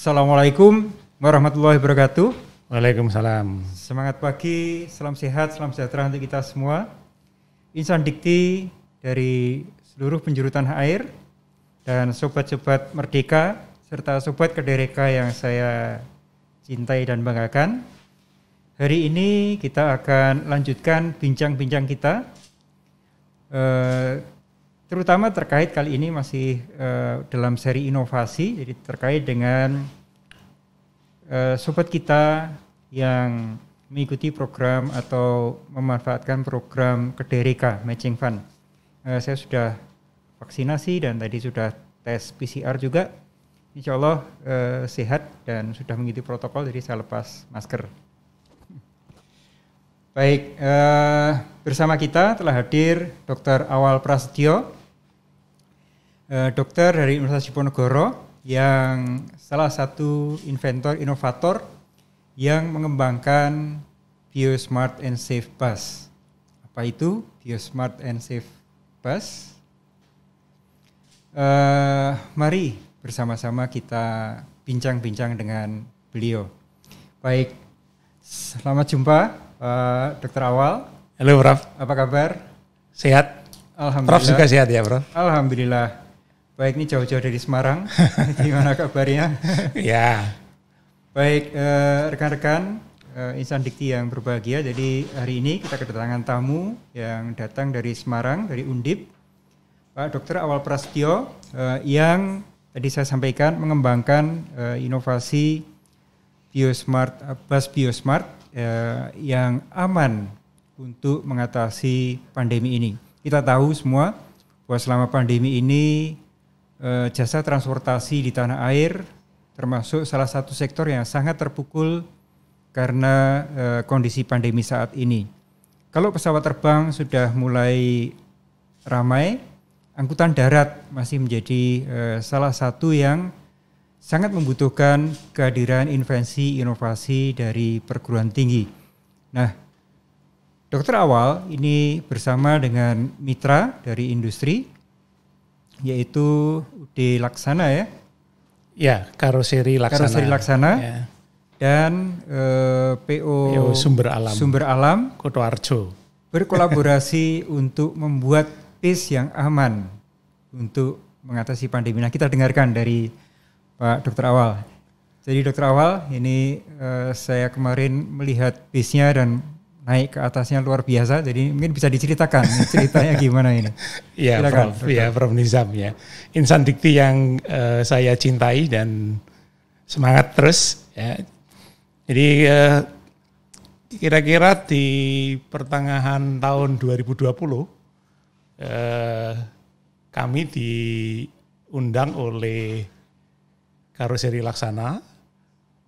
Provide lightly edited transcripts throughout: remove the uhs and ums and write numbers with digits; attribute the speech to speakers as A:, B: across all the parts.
A: Assalamualaikum warahmatullahi wabarakatuh.
B: Waalaikumsalam.
A: Semangat pagi, salam sehat, salam sejahtera untuk kita semua. Insan Dikti dari seluruh penjuru tanah air dan sobat-sobat Merdeka serta sobat Kedereka yang saya cintai dan banggakan. Hari ini kita akan lanjutkan bincang-bincang kita, terutama terkait kali ini masih dalam seri inovasi, jadi terkait dengan sobat kita yang mengikuti program atau memanfaatkan program Kedereka Matching Fund. Saya sudah vaksinasi dan tadi sudah tes PCR juga. Insya Allah sehat dan sudah mengikuti protokol, jadi saya lepas masker. Baik, bersama kita telah hadir Dr. Awal Prasetyo, dokter dari Universitas Diponegoro yang salah satu inventor, inovator yang mengembangkan Biosmart and Safe Bus. Apa itu Biosmart and Safe Bus? Mari bersama-sama kita bincang-bincang dengan beliau. Baik, selamat jumpa Dr. Awal.
B: Halo Prof.
A: Apa kabar?
B: Sehat?
A: Alhamdulillah.
B: Prof juga sehat ya Prof?
A: Alhamdulillah. Baik, ini jauh-jauh dari Semarang. Gimana kabarnya?
B: Ya.
A: Baik, rekan-rekan Insan Dikti yang berbahagia. Jadi hari ini kita kedatangan tamu yang datang dari Semarang, dari Undip, Pak Dr. Awal Prasetyo, yang tadi saya sampaikan mengembangkan inovasi Biosmart, bus Biosmart yang aman untuk mengatasi pandemi ini. Kita tahu semua bahwa selama pandemi ini jasa transportasi di tanah air termasuk salah satu sektor yang sangat terpukul karena kondisi pandemi saat ini. Kalau pesawat terbang sudah mulai ramai, angkutan darat masih menjadi salah satu yang sangat membutuhkan kehadiran invensi inovasi dari perguruan tinggi. Nah, Dr. Awal ini bersama dengan mitra dari industri, yaitu UD Laksana ya?
B: Ya, Karoseri Laksana.
A: Karoseri Laksana
B: ya.
A: Dan PO
B: Sumber Alam Kutoarjo
A: berkolaborasi untuk membuat bis yang aman untuk mengatasi pandemi. Nah, kita dengarkan dari Pak Dr. Awal. Jadi Dr. Awal, ini saya kemarin melihat bisnya dan naik ke atasnya luar biasa. Jadi mungkin bisa diceritakan ceritanya gimana ini.
B: Iya Prof, ya Prof Nizam ya. Insan Dikti yang saya cintai dan semangat terus ya. Jadi kira-kira di pertengahan tahun 2020 kami diundang oleh Karoseri Laksana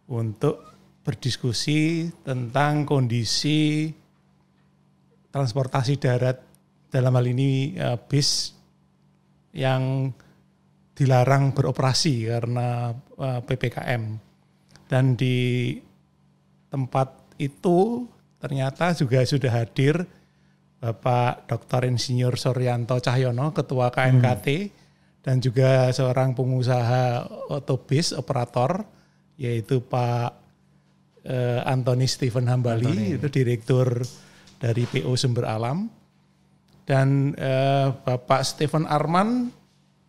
B: untuk berdiskusi tentang kondisi transportasi darat, dalam hal ini bis yang dilarang beroperasi karena PPKM. Dan di tempat itu ternyata juga sudah hadir Bapak Dr. Insinyur Suryanto Cahyono, Ketua KNKT, dan juga seorang pengusaha otobis operator, yaitu Pak Antoni Stephen Hambali, itu direktur dari PO Sumber Alam, dan Bapak Stephen Arman,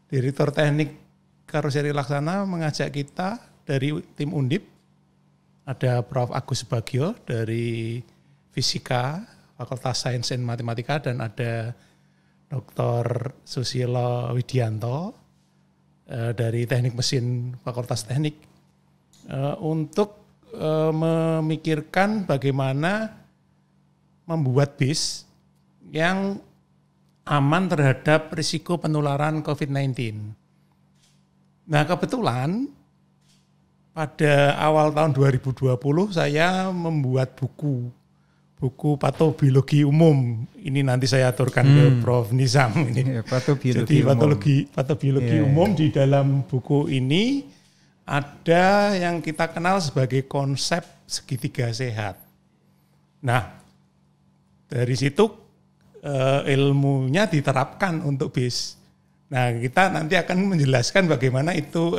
B: direktur teknik Karoseri Laksana, mengajak kita dari tim Undip. Ada Prof. Agus Bagio dari Fisika, Fakultas Sains dan Matematika, dan ada Dr. Susilo Widianto dari Teknik Mesin Fakultas Teknik untuk memikirkan bagaimana membuat bis yang aman terhadap risiko penularan COVID-19. Nah, kebetulan pada awal tahun 2020 saya membuat buku patobiologi umum. Ini nanti saya aturkan ke Prof. Nizam ini. Patobiologi umum. Di dalam buku ini ada yang kita kenal sebagai konsep segitiga sehat. Nah, dari situ ilmunya diterapkan untuk bis. Nah, kita nanti akan menjelaskan bagaimana itu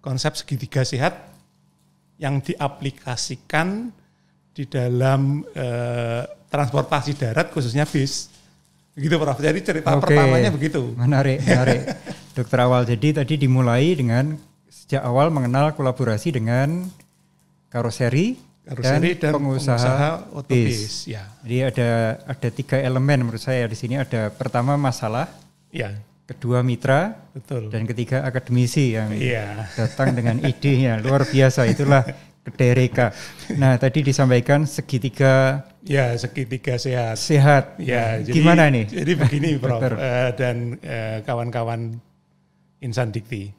B: konsep segitiga sehat yang diaplikasikan di dalam transportasi darat khususnya bis. Begitu Prof. Jadi cerita pertamanya begitu.
A: Menarik. Dokter Awal, jadi tadi dimulai dengan sejak awal mengenal kolaborasi dengan karoseri dan pengusaha otobis. Ya. Jadi ada 3 elemen menurut saya di sini. Ada pertama masalah, ya. Kedua mitra, betul. Dan ketiga akademisi yang datang dengan idenya luar biasa. Itulah Kedereka. Nah tadi disampaikan segitiga.
B: Ya, segitiga sehat.
A: Sehat.
B: Ya.
A: Gimana nih?
B: Jadi begini Prof dan kawan-kawan Insan Dikti.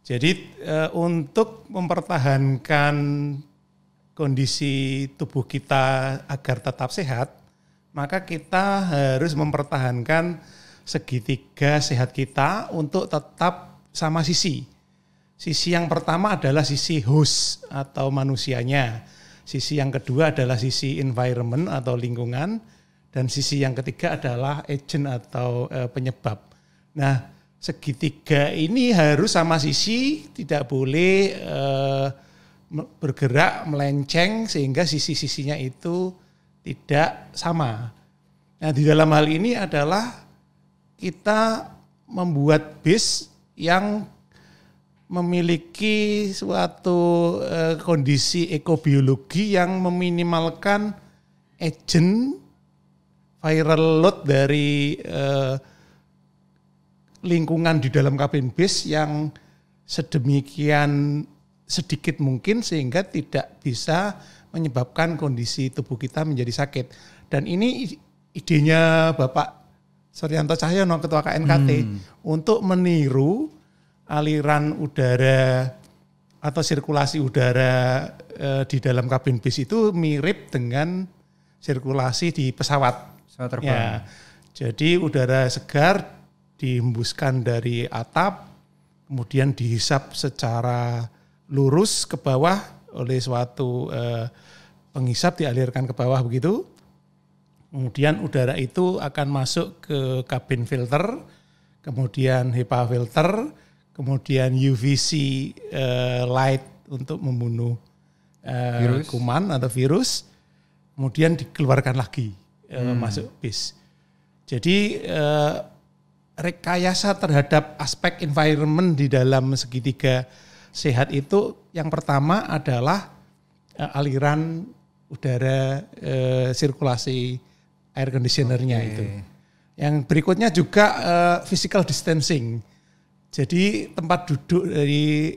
B: Jadi untuk mempertahankan kondisi tubuh kita agar tetap sehat, maka kita harus mempertahankan segitiga sehat kita untuk tetap sama sisi. Sisi yang pertama adalah sisi host atau manusianya. Sisi yang kedua adalah sisi environment atau lingkungan. Dan sisi yang ketiga adalah agent atau penyebab. Nah, segitiga ini harus sama sisi, tidak boleh bergerak melenceng sehingga sisi-sisinya itu tidak sama. Nah, di dalam hal ini adalah kita membuat bis yang memiliki suatu kondisi ekobiologi yang meminimalkan agent viral load dari lingkungan di dalam kabin bis yang sedemikian sedikit mungkin sehingga tidak bisa menyebabkan kondisi tubuh kita menjadi sakit. Dan ini idenya Bapak Suryanto Cahyono, Ketua KNKT, untuk meniru aliran udara atau sirkulasi udara di dalam kabin bis itu mirip dengan sirkulasi di pesawat. Ya, jadi udara segar dihembuskan dari atap, kemudian dihisap secara lurus ke bawah oleh suatu penghisap, dialirkan ke bawah begitu. Kemudian udara itu akan masuk ke kabin filter, kemudian HEPA filter, kemudian UVC light untuk membunuh kuman atau virus, kemudian dikeluarkan lagi masuk bis. Jadi rekayasa terhadap aspek environment di dalam segitiga sehat itu yang pertama adalah aliran udara sirkulasi air conditionernya itu. Yang berikutnya juga physical distancing. Jadi tempat duduk dari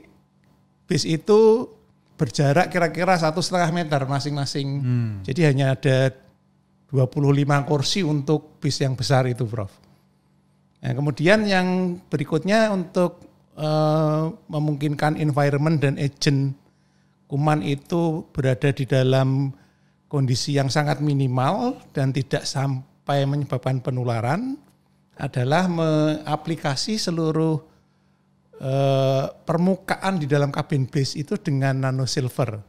B: bis itu berjarak kira-kira 1,5 meter masing-masing. Jadi hanya ada 25 kursi untuk bis yang besar itu, Prof. Nah, kemudian yang berikutnya untuk memungkinkan environment dan agent kuman itu berada di dalam kondisi yang sangat minimal dan tidak sampai menyebabkan penularan adalah mengaplikasi seluruh permukaan di dalam kabin bis itu dengan nanosilver.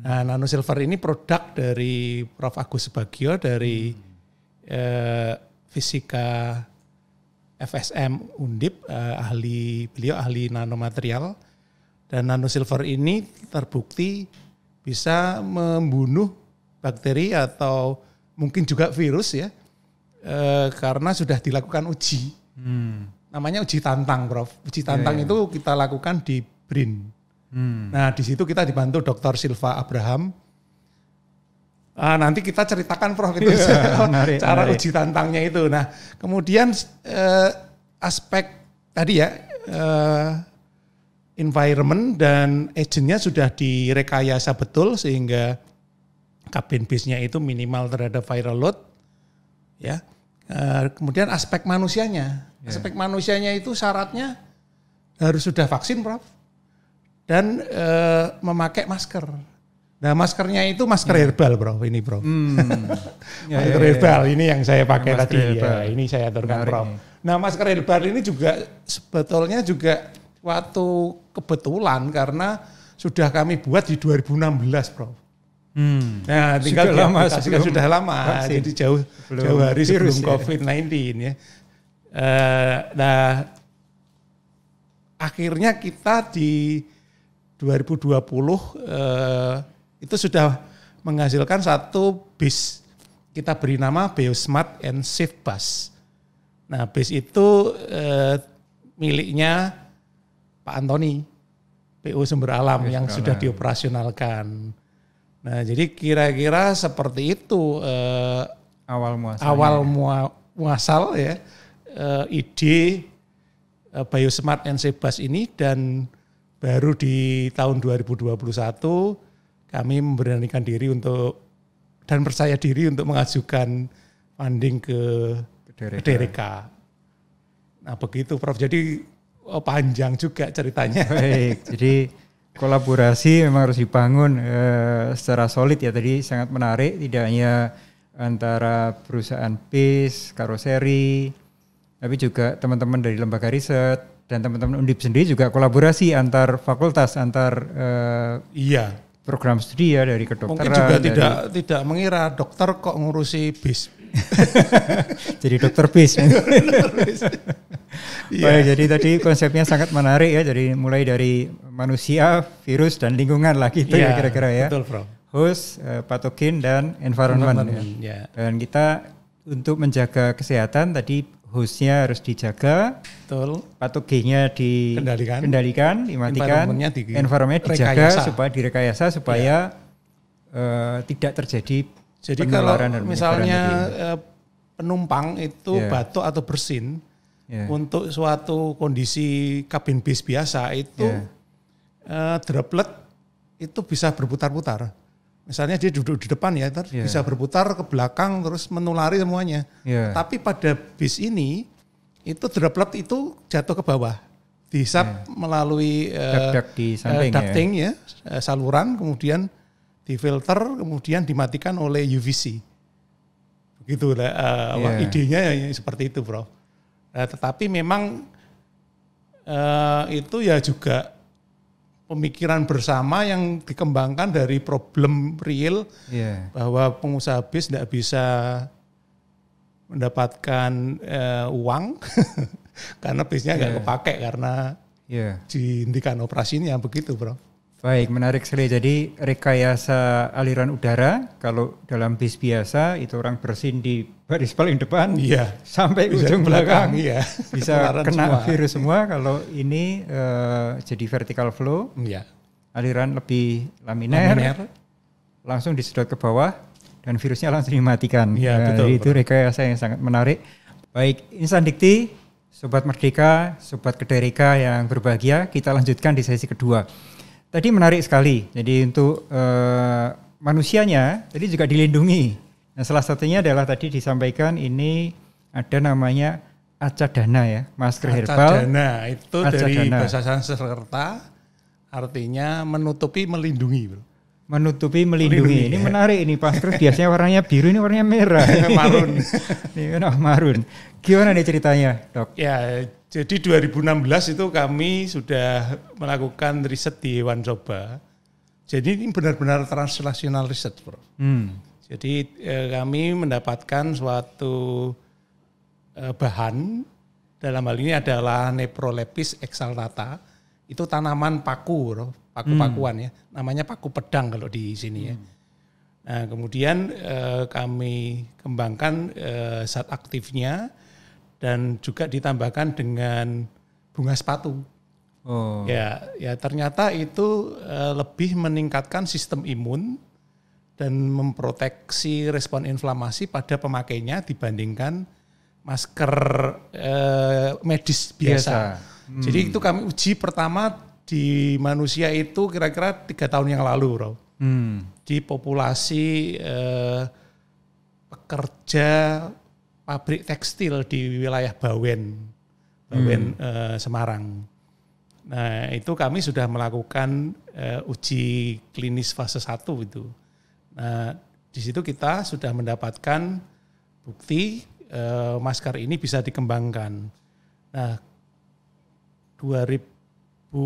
B: Nah, nanosilver ini produk dari Prof. Agus Subagio dari fisika FSM Undip, beliau ahli nanomaterial, dan nanosilver ini terbukti bisa membunuh bakteri atau mungkin juga virus ya, karena sudah dilakukan uji. Namanya uji tantang, Prof. Uji tantang itu kita lakukan di BRIN. Nah, di situ kita dibantu Dr. Silva Abraham. Nanti kita ceritakan, Prof, itu cara uji tantangnya itu. Nah, kemudian aspek tadi ya, environment dan agentnya sudah direkayasa betul sehingga kabin bisnya itu minimal terhadap viral load. Ya, kemudian aspek manusianya. Aspek manusianya itu syaratnya harus sudah vaksin, Prof. Dan memakai masker. Nah, maskernya itu masker herbal, Prof. Ini, Prof. Masker herbal ini yang saya pakai tadi. Ya, ini saya aturkan, Prof. Nah, masker herbal ini juga sebetulnya juga suatu kebetulan karena sudah kami buat di 2016, Prof. Nah, tinggal sudah lama. Vaksin. Jadi jauh hari sebelum COVID-19 ya. Nah, akhirnya kita di 2020 itu sudah menghasilkan satu bis. Kita beri nama Biosmart and Safe Bus. Nah, bis itu miliknya Pak Antoni, PU Sumber Alam yang sudah dioperasionalkan. Nah, jadi kira-kira seperti itu awal muasal ya ide Biosmart and Safe Bus ini, dan baru di tahun 2021 kami memberanikan diri untuk dan percaya diri untuk mengajukan funding ke DRK. Nah begitu Prof, jadi panjang juga ceritanya.
A: Baik, jadi kolaborasi memang harus dibangun secara solid ya, tadi sangat menarik, tidak hanya antara perusahaan bis, karoseri, tapi juga teman-teman dari lembaga riset dan teman-teman Undip sendiri juga kolaborasi antar fakultas, antar program studi ya dari kedokteran.
B: Mungkin juga tidak mengira dokter kok ngurusi bis.
A: Jadi dokter bis. Baik, jadi tadi konsepnya sangat menarik ya, jadi mulai dari manusia, virus dan lingkungan lah gitu ya kira-kira ya.
B: Betul, Bro.
A: Host, patogen dan environment ya. Dan kita untuk menjaga kesehatan tadi hostnya harus dijaga, betul. Patogennya dikendalikan, dimatikan, environment dijaga supaya direkayasa supaya tidak terjadi.
B: Jadi kalau misalnya penumpang itu batuk atau bersin, untuk suatu kondisi kabin bis biasa itu droplet itu bisa berputar-putar. Misalnya dia duduk di depan ya, bisa berputar ke belakang terus menulari semuanya. Tapi pada bis ini itu droplet itu jatuh ke bawah, dihisap melalui ducting ya, saluran, kemudian difilter, kemudian dimatikan oleh UVC. Begitu idenya seperti itu, Bro. Tetapi memang itu ya juga pemikiran bersama yang dikembangkan dari problem real bahwa pengusaha bis tidak bisa mendapatkan uang karena bisnya nggak kepake karena dihentikan operasinya, begitu, Bro.
A: Baik, menarik sekali. Jadi rekayasa aliran udara kalau dalam bis biasa itu orang bersin di baris paling depan sampai ujung belakang bisa kena virus semua. Kalau ini jadi vertical flow, aliran lebih laminer, langsung disedot ke bawah dan virusnya langsung dimatikan. Betul, itu rekayasa yang sangat menarik. Baik, Insan Dikti, Sobat Merdeka, Sobat Kedereka yang berbahagia, kita lanjutkan di sesi kedua. Tadi menarik sekali, jadi untuk manusianya tadi juga dilindungi. Nah, salah satunya adalah tadi disampaikan ini ada namanya Acadana ya, masker herbal.
B: Acadana itu dari bahasa Sanskerta artinya menutupi, melindungi, Bro.
A: Menutupi, melindungi. Ini menarik ini, masker biasanya warnanya biru, ini warnanya merah.
B: Marun.
A: Ini marun. Gimana nih ceritanya, Dok?
B: Ya, jadi 2016 itu kami sudah melakukan riset di Hewan Coba. Jadi ini benar-benar translational riset, Bro. Jadi kami mendapatkan suatu bahan, dalam hal ini adalah Neprolepis exaltata. Itu tanaman paku, Bro. Paku-pakuan ya. Namanya paku pedang kalau di sini ya. Nah, kemudian kami kembangkan zat aktifnya dan juga ditambahkan dengan bunga sepatu. Ya ternyata itu lebih meningkatkan sistem imun dan memproteksi respon inflamasi pada pemakainya dibandingkan masker medis biasa. Jadi itu kami uji pertama di manusia itu kira-kira 3 tahun yang lalu, Bro. Di populasi pekerja pabrik tekstil di wilayah Bawen Semarang. Nah, itu kami sudah melakukan uji klinis fase 1 itu. Nah, di situ kita sudah mendapatkan bukti masker ini bisa dikembangkan. Nah, 2019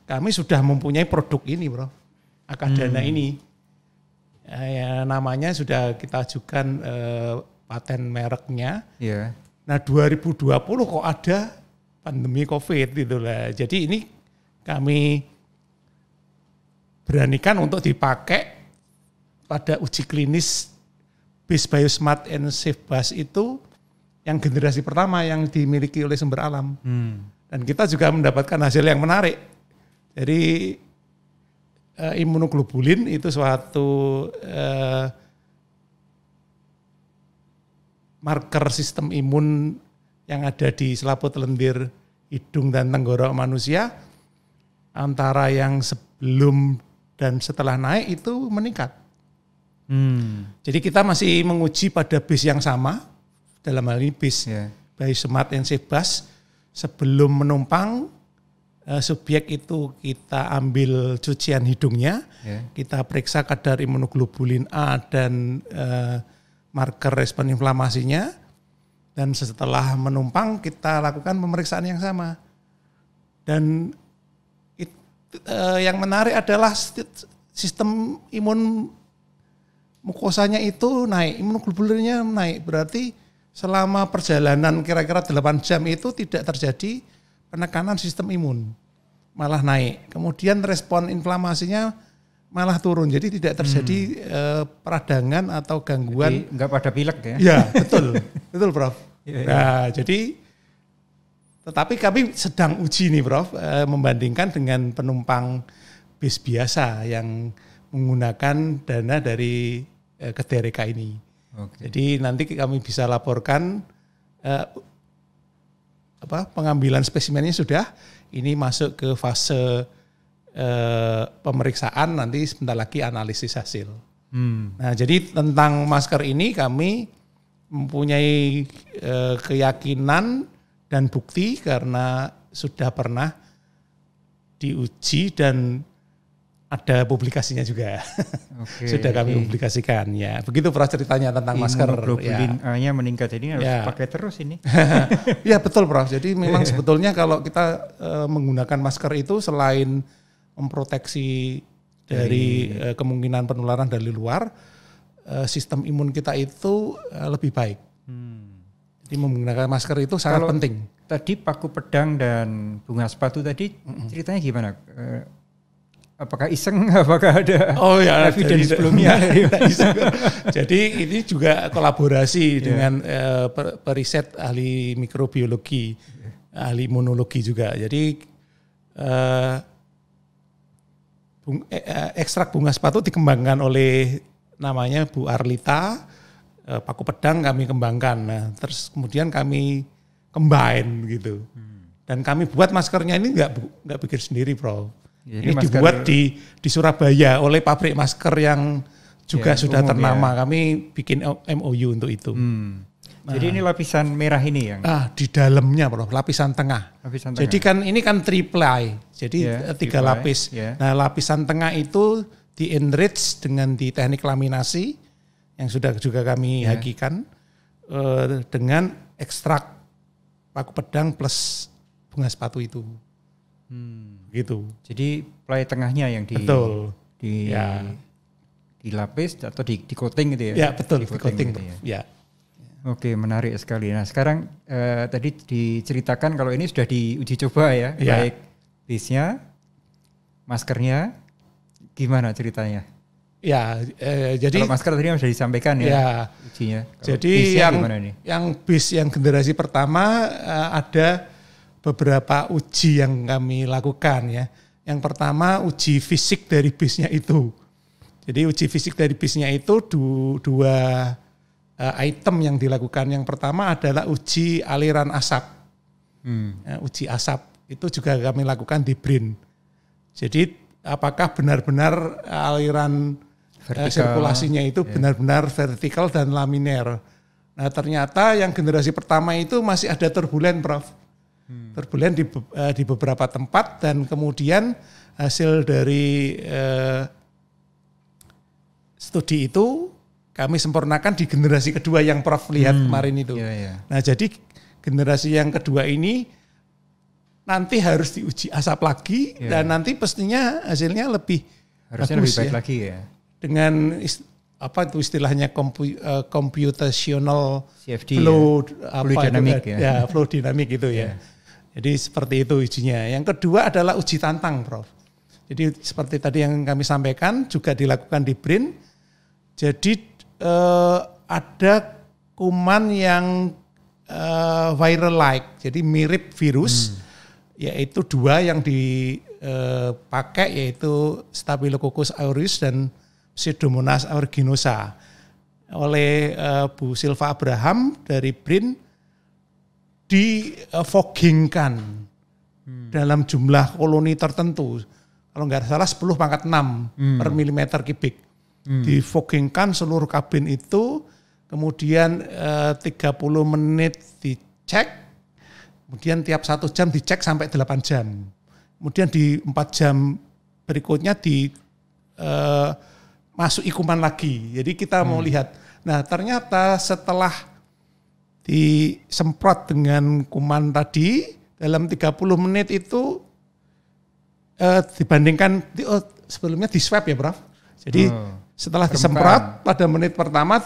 B: kami sudah mempunyai produk ini, Bro. Acadana ini. Ya, namanya sudah kita ajukan paten mereknya.
A: Ya.
B: Nah 2020 kok ada pandemi COVID gitu lah. Jadi ini kami beranikan untuk dipakai pada uji klinis BIS Biosmart and Safe Bus itu yang generasi pertama yang dimiliki oleh Sumber Alam. Dan kita juga mendapatkan hasil yang menarik. Jadi imunoglobulin itu suatu marker sistem imun yang ada di selaput lendir hidung dan tenggorok manusia antara yang sebelum dan setelah naik itu meningkat. Jadi kita masih menguji pada bis yang sama, dalam hal ini bis Biosmart and Safe Bus. Sebelum menumpang, subjek itu kita ambil cucian hidungnya, kita periksa kadar imunoglobulin A dan marker respon inflamasinya, dan setelah menumpang kita lakukan pemeriksaan yang sama. Dan yang menarik adalah sistem imun mukosanya itu naik, imunoglobulinnya naik. Berarti selama perjalanan kira-kira 8 jam itu tidak terjadi penekanan sistem imun, malah naik. Kemudian respon inflamasinya malah turun, jadi tidak terjadi peradangan atau gangguan.
A: Jadi enggak pada pilek ya?
B: Ya betul, betul Prof. Nah jadi, tetapi kami sedang uji nih Prof, membandingkan dengan penumpang bis biasa yang menggunakan dana dari KDRK ini. Jadi nanti kami bisa laporkan pengambilan spesimennya sudah, ini masuk ke fase pemeriksaan, nanti sebentar lagi analisis hasil. Nah jadi tentang masker ini kami mempunyai keyakinan dan bukti karena sudah pernah diuji dan ada publikasinya juga. Sudah kami publikasikan ya. Begitu Prof ceritanya tentang masker.
A: Imunoglobulin A-nya meningkat, jadi harus pakai terus ini.
B: Ya betul Prof. Jadi memang sebetulnya kalau kita menggunakan masker itu selain memproteksi dari kemungkinan penularan dari luar, sistem imun kita itu lebih baik. Jadi menggunakan masker itu sangat penting.
A: Tadi paku pedang dan bunga sepatu tadi ceritanya gimana? Apakah iseng? Apakah ada evidence sebelumnya?
B: Jadi ini juga kolaborasi dengan periset ahli mikrobiologi, ahli imunologi juga. Jadi ekstrak bunga sepatu dikembangkan oleh namanya Bu Arlita, paku pedang kami kembangkan. Nah, terus kemudian kami combine gitu. Dan kami buat maskernya ini nggak bikin sendiri, Bro. Ya, ini dibuat di Surabaya oleh pabrik masker yang juga sudah ternama. Kami bikin MOU untuk itu.
A: Nah, jadi ini lapisan merah ini yang
B: di dalamnya, Bro, lapisan tengah. Jadi kan ini kan triple, jadi 3 lapis. Nah, lapisan tengah itu di enrich dengan di teknik laminasi yang sudah juga kami hakikan dengan ekstrak paku pedang plus bunga sepatu itu. Gitu.
A: Jadi play tengahnya yang dilapis atau di coating gitu ya?
B: Ya betul, di coating. Gitu ya.
A: Oke, menarik sekali. Nah sekarang tadi diceritakan kalau ini sudah diuji coba ya, baik bisnya, maskernya, gimana ceritanya?
B: Ya, jadi
A: kalau masker tadi sudah disampaikan ya ujinya. Kalau
B: jadi yang bis yang generasi pertama ada beberapa uji yang kami lakukan ya. Yang pertama uji fisik dari bisnya itu. Jadi uji fisik dari bisnya itu dua item yang dilakukan. Yang pertama adalah uji aliran asap. Uji asap itu juga kami lakukan di BRIN. Jadi apakah benar-benar aliran sirkulasinya itu benar-benar vertikal dan laminer. Nah ternyata yang generasi pertama itu masih ada turbulen, Prof. Turbulen di beberapa tempat, dan kemudian hasil dari studi itu kami sempurnakan di generasi kedua yang Prof lihat kemarin itu. Nah jadi generasi yang kedua ini nanti harus diuji asap lagi dan nanti pastinya hasilnya lebih
A: harusnya
B: bagus,
A: lebih baik lagi ya.
B: Dengan apa itu istilahnya computational
A: CFD
B: flow,
A: fluid dynamic
B: ya flow dynamic gitu ya. Jadi seperti itu ujinya. Yang kedua adalah uji tantang, Prof. Jadi seperti tadi yang kami sampaikan juga dilakukan di BRIN. Jadi ada kuman yang viral like, jadi mirip virus, yaitu dua yang dipakai yaitu Staphylococcus aureus dan Pseudomonas aeruginosa oleh Bu Silva Abraham dari BRIN difoggingkan dalam jumlah koloni tertentu. Kalau nggak salah 10⁻6 per milimeter kubik. Difoggingkan seluruh kabin itu, kemudian 30 menit dicek, kemudian tiap 1 jam dicek sampai 8 jam. Kemudian di 4 jam berikutnya masuki kuman lagi. Jadi kita mau lihat. Nah ternyata setelah disemprot dengan kuman tadi, dalam 30 menit itu dibandingkan, sebelumnya di swab ya Prof. Jadi setelah disemprot pada menit pertama,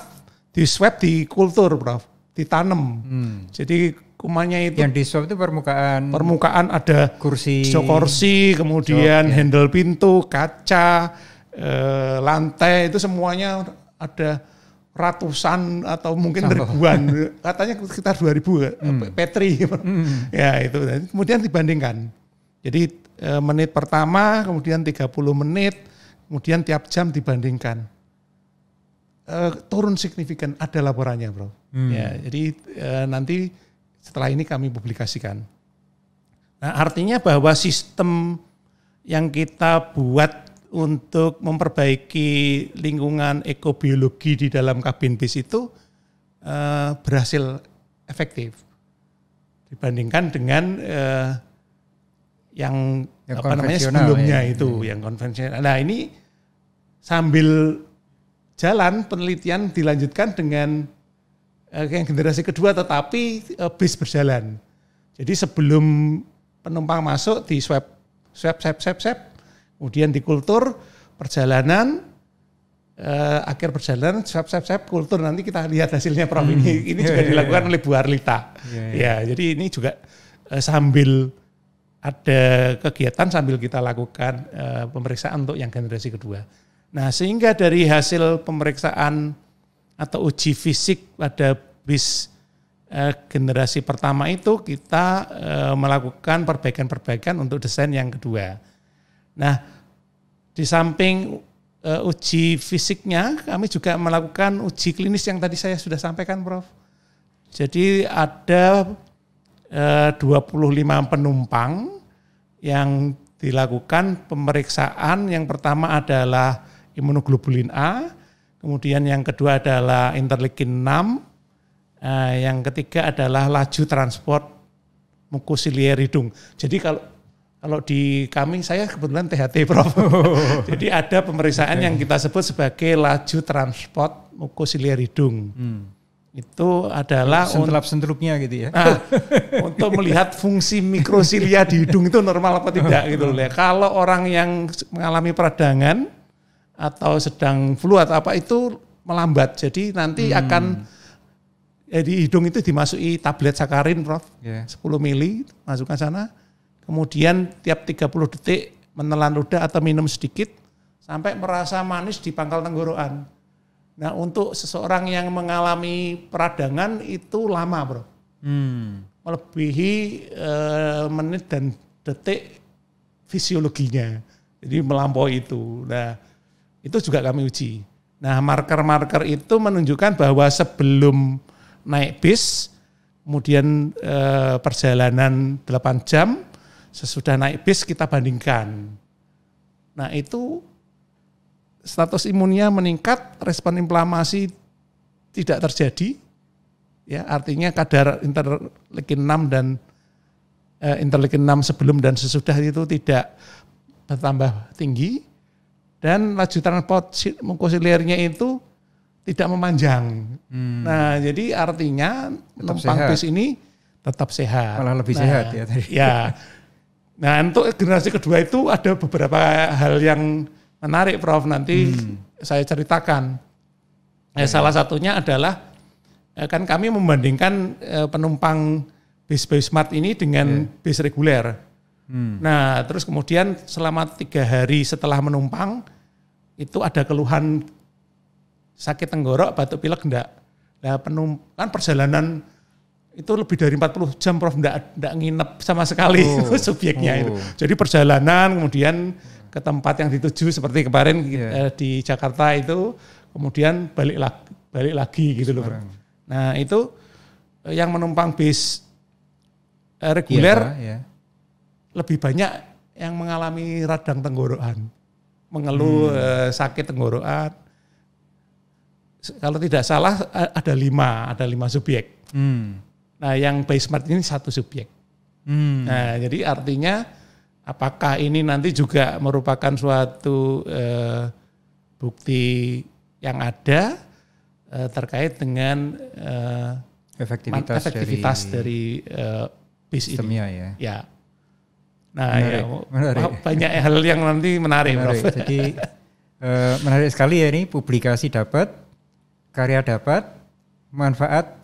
B: di swab di kultur Prof, ditanam. Jadi kumannya itu
A: yang di swab itu
B: permukaan ada kursi, kemudian handle pintu, kaca, lantai, itu semuanya ada ratusan atau mungkin ribuan, katanya sekitar 2000 petri. Ya itu. Kemudian dibandingkan. Jadi menit pertama, kemudian 30 menit, kemudian tiap jam dibandingkan. Turun signifikan, ada laporannya, Bro. Ya, jadi nanti setelah ini kami publikasikan. Nah, artinya bahwa sistem yang kita buat untuk memperbaiki lingkungan ekobiologi di dalam kabin bis itu berhasil efektif dibandingkan dengan yang apa namanya sebelumnya itu yang konvensional. Nah ini sambil jalan penelitian dilanjutkan dengan yang generasi kedua, tetapi bis berjalan. Jadi sebelum penumpang masuk di swab, kemudian di kultur perjalanan, akhir perjalanan swab kultur, nanti kita lihat hasilnya Prof. Ini juga dilakukan oleh Bu Arlita. Ya, jadi ini juga sambil ada kegiatan sambil kita lakukan pemeriksaan untuk yang generasi kedua. Nah, sehingga dari hasil pemeriksaan atau uji fisik pada bis generasi pertama itu kita melakukan perbaikan-perbaikan untuk desain yang kedua. Nah, di samping uji fisiknya, kami juga melakukan uji klinis yang tadi saya sudah sampaikan, Prof. Jadi ada 25 penumpang yang dilakukan pemeriksaan. Yang pertama adalah imunoglobulin A, kemudian yang kedua adalah interleukin 6, yang ketiga adalah laju transport mukosiliar hidung. Jadi kalau di kami, saya kebetulan THT Prof. Jadi ada pemeriksaan yang kita sebut sebagai laju transport mukosiliar hidung. Itu adalah
A: sentup-sentupnya gitu ya.
B: Nah, untuk melihat fungsi mikrosilia di hidung itu normal apa tidak gitu loh. Kalau orang yang mengalami peradangan atau sedang flu atau apa itu melambat. Jadi nanti akan di hidung itu dimasuki tablet sakarin Prof. 10 mili masukkan sana. Kemudian tiap 30 detik menelan ludah atau minum sedikit sampai merasa manis di pangkal tenggorokan. Nah, untuk seseorang yang mengalami peradangan itu lama, Bro. Melebihi menit dan detik fisiologinya. Jadi melampaui itu. Nah, itu juga kami uji. Nah, marker-marker itu menunjukkan bahwa sebelum naik bis, kemudian perjalanan 8 jam, sesudah naik bis kita bandingkan. Nah itu status imunnya meningkat, respon inflamasi tidak terjadi. Ya, artinya kadar interleukin 6 dan interleukin 6 sebelum dan sesudah itu tidak bertambah tinggi, dan laju transport mukosiliarnya itu tidak memanjang. Nah, jadi artinya penumpang bis ini tetap sehat.
A: Malah lebih sehat ya tadi.
B: Ya. Nah, untuk generasi kedua itu ada beberapa hal yang menarik, Prof. Nanti saya ceritakan. Salah satunya adalah kan kami membandingkan penumpang bis Biosmart ini dengan bis reguler. Nah, terus kemudian selama 3 hari setelah menumpang itu ada keluhan sakit tenggorok, batuk pilek enggak. Nah, kan perjalanan itu lebih dari 40 jam Prof, enggak nginep sama sekali subjeknya itu. Jadi perjalanan kemudian ke tempat yang dituju seperti kemarin di Jakarta itu, kemudian balik lagi gitu loh. Nah, itu yang menumpang bis reguler lebih banyak yang mengalami radang tenggorokan, mengeluh sakit tenggorokan. Kalau tidak salah ada 5 subjek. Nah, yang Biosmart ini 1 subjek. Nah, jadi artinya apakah ini nanti juga merupakan suatu bukti yang ada terkait dengan efektivitas dari bis
A: sistemnya
B: ini.
A: Ya.
B: Nah, menarik. Banyak hal yang nanti menarik.
A: Jadi menarik sekali ya, ini publikasi dapat, karya dapat, manfaat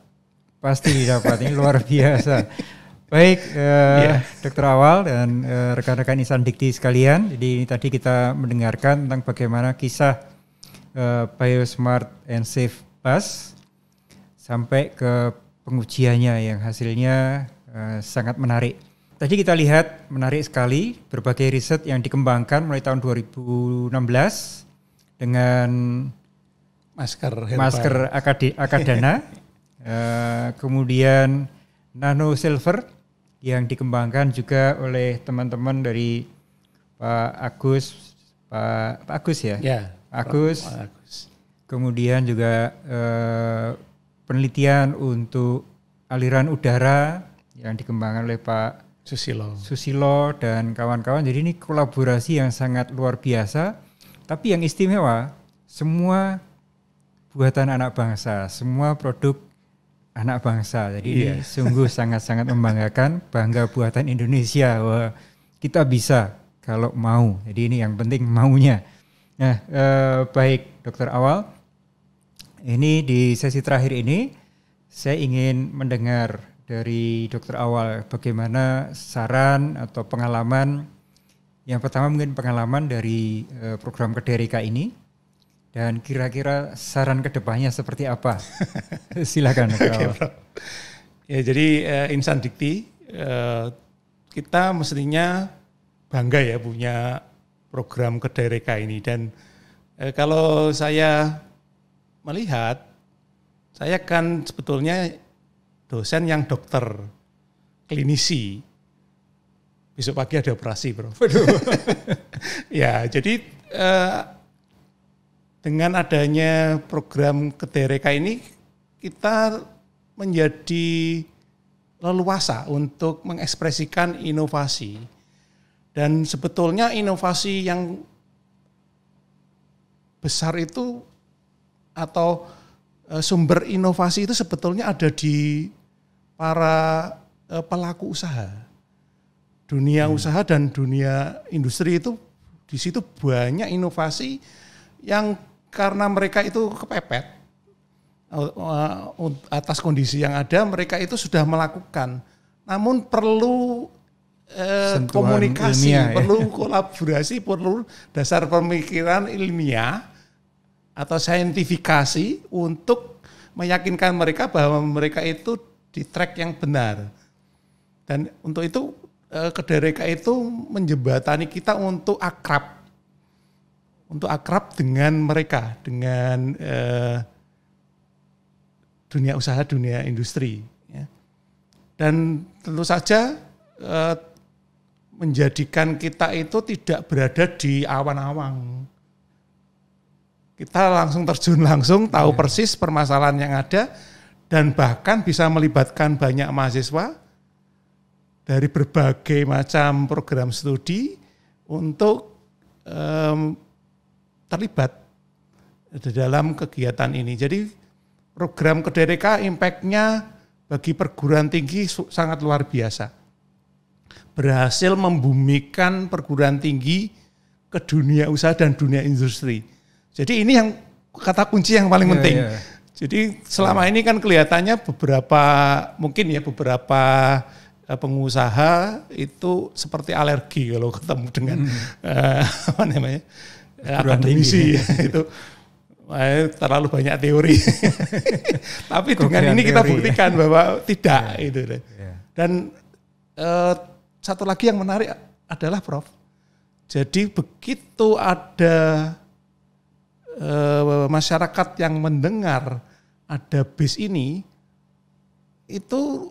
A: pasti didapat. Ini luar biasa. Baik, Dr. Awal dan rekan-rekan Insan Dikti sekalian. Jadi ini tadi kita mendengarkan tentang bagaimana kisah Biosmart and Safe Bus sampai ke pengujiannya yang hasilnya sangat menarik. Tadi kita lihat menarik sekali berbagai riset yang dikembangkan mulai tahun 2016 dengan masker Akadana, kemudian nano silver yang dikembangkan juga oleh teman-teman dari Pak Agus ya. Pak Agus. Kemudian juga penelitian untuk aliran udara yang dikembangkan oleh Pak Susilo dan kawan-kawan. Jadi ini kolaborasi yang sangat luar biasa. Tapi yang istimewa, semua buatan anak bangsa, semua produk anak bangsa. Jadi ini sungguh sangat-sangat membanggakan, bangga buatan Indonesia. Wah, kita bisa kalau mau. Jadi ini yang penting maunya. Nah, baik Dr. Awal, ini di sesi terakhir ini saya ingin mendengar dari Dr. Awal bagaimana saran atau pengalaman. Yang pertama mungkin pengalaman dari program Kedereka ini, dan kira-kira saran kedepannya seperti apa? Silakan Dr. Awal.
B: Ya, jadi Insan Dikti kita mestinya bangga ya punya program Kedereka ini, dan kalau saya melihat, saya kan sebetulnya dosen yang dokter, klinisi. Besok pagi ada operasi, Bro. Ya, jadi dengan adanya program Kedereka ini, kita menjadi leluasa untuk mengekspresikan inovasi. Dan sebetulnya inovasi yang besar itu atau sumber inovasi itu sebetulnya ada di para pelaku usaha. Dunia usaha dan dunia industri itu di situ banyak inovasi yang karena mereka itu kepepet atas kondisi yang ada, mereka itu sudah melakukan. Namun perlu komunikasi, perlu kolaborasi, perlu dasar pemikiran ilmiah atau saintifikasi untuk meyakinkan mereka bahwa mereka itu di track yang benar. Dan untuk itu Kedereka itu menjembatani kita untuk akrab dengan mereka, dengan dunia usaha, dunia industri. Ya. Dan tentu saja menjadikan kita itu tidak berada di awan-awan. Kita langsung terjun langsung, tahu persis permasalahan yang ada, dan bahkan bisa melibatkan banyak mahasiswa dari berbagai macam program studi untuk terlibat di dalam kegiatan ini. Jadi program Kedereka impact-nya bagi perguruan tinggi sangat luar biasa. Berhasil membumikan perguruan tinggi ke dunia usaha dan dunia industri. Jadi ini yang kata kunci yang paling penting. Jadi selama ini kan kelihatannya beberapa pengusaha itu seperti alergi kalau ketemu dengan akademisi itu terlalu banyak teori. Tapi dengan ini kita buktikan bahwa tidak itu. Dan satu lagi yang menarik adalah Prof. Jadi begitu ada masyarakat yang mendengar ada BIS ini, itu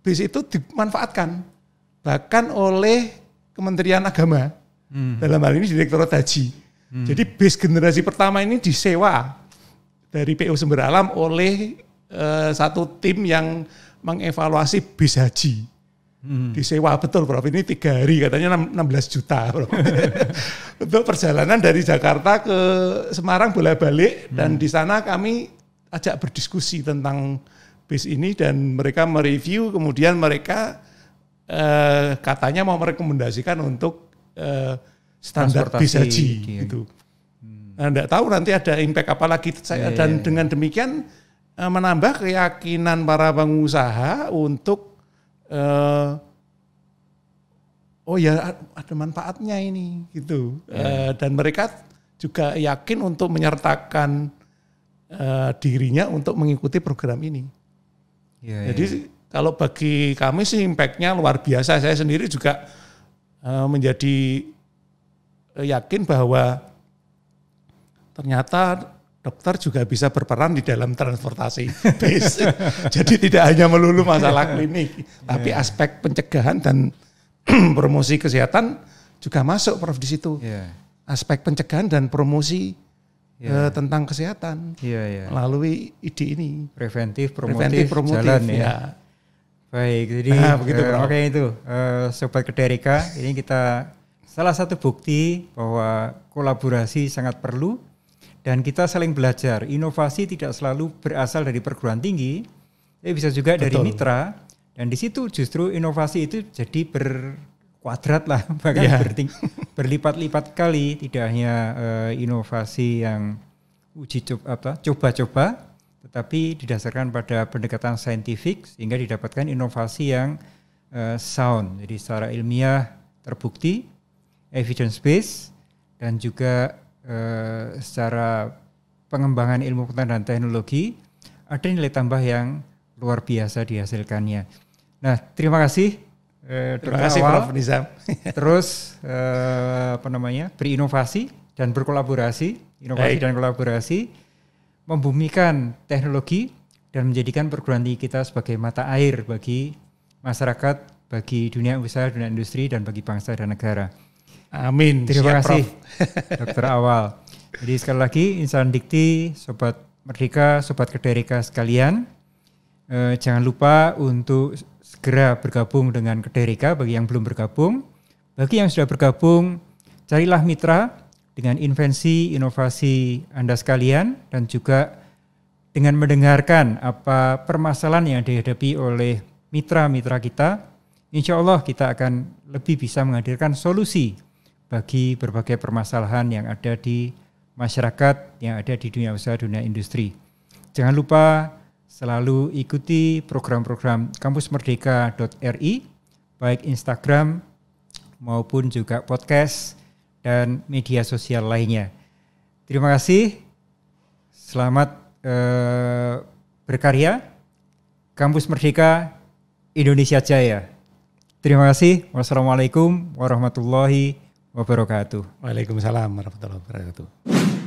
B: BIS itu dimanfaatkan bahkan oleh Kementerian Agama, dalam hal ini Direktorat Haji. Jadi BIS generasi pertama ini disewa dari PU Sumber Alam oleh satu tim yang mengevaluasi BIS haji. Disewa betul Prof, ini 3 hari katanya 16 juta Prof. Untuk perjalanan dari Jakarta ke Semarang bolak-balik dan di sana kami ajak berdiskusi tentang BIS ini dan mereka mereview, kemudian mereka katanya mau merekomendasikan untuk standar BIS haji gitu. Nah, enggak tahu nanti ada impact apa lagi dan dengan demikian menambah keyakinan para pengusaha untuk ada manfaatnya ini gitu. Dan mereka juga yakin untuk menyertakan dirinya untuk mengikuti program ini. Jadi kalau bagi kami sih impact-nya luar biasa. Saya sendiri juga menjadi yakin bahwa ternyata dokter juga bisa berperan di dalam transportasi bis. Jadi tidak hanya melulu masalah klinik, tapi aspek pencegahan dan promosi kesehatan juga masuk Prof di situ. Aspek pencegahan dan promosi tentang kesehatan melalui ide ini.
A: Preventif, promotif jalan ya. Baik, jadi oke itu Sobat Kederika, ini kita salah satu bukti bahwa kolaborasi sangat perlu. Dan kita saling belajar, inovasi tidak selalu berasal dari perguruan tinggi, tapi bisa juga dari mitra. Dan di situ justru inovasi itu jadi berkuadrat lah, bahkan berlipat-lipat kali. Tidak hanya inovasi yang coba-coba, tetapi didasarkan pada pendekatan saintifik sehingga didapatkan inovasi yang sound. Jadi secara ilmiah terbukti, evidence based, dan juga secara pengembangan ilmu pengetahuan dan teknologi ada nilai tambah yang luar biasa dihasilkannya. Nah, terima kasih
B: terima kasih Prof Nizam.
A: Terus berinovasi dan berkolaborasi, dan kolaborasi membumikan teknologi dan menjadikan perguruan tinggi kita sebagai mata air bagi masyarakat, bagi dunia usaha, dunia industri, dan bagi bangsa dan negara.
B: Amin.
A: Terima kasih Dr. Awal. Jadi sekali lagi Insan Dikti, Sobat Merdeka, Sobat Kederika sekalian, jangan lupa untuk segera bergabung dengan Kederika bagi yang belum bergabung. Bagi yang sudah bergabung, carilah mitra dengan invensi inovasi Anda sekalian dan juga dengan mendengarkan apa permasalahan yang dihadapi oleh mitra-mitra kita. Insya Allah kita akan lebih bisa menghadirkan solusi bagi berbagai permasalahan yang ada di masyarakat, yang ada di dunia usaha, dunia industri. Jangan lupa selalu ikuti program-program kampusmerdeka.ri, baik Instagram maupun juga podcast dan media sosial lainnya. Terima kasih, selamat berkarya. Kampus Merdeka Indonesia Jaya. Terima kasih. Wassalamualaikum warahmatullahi wabarakatuh.
B: Waalaikumsalam warahmatullahi wabarakatuh.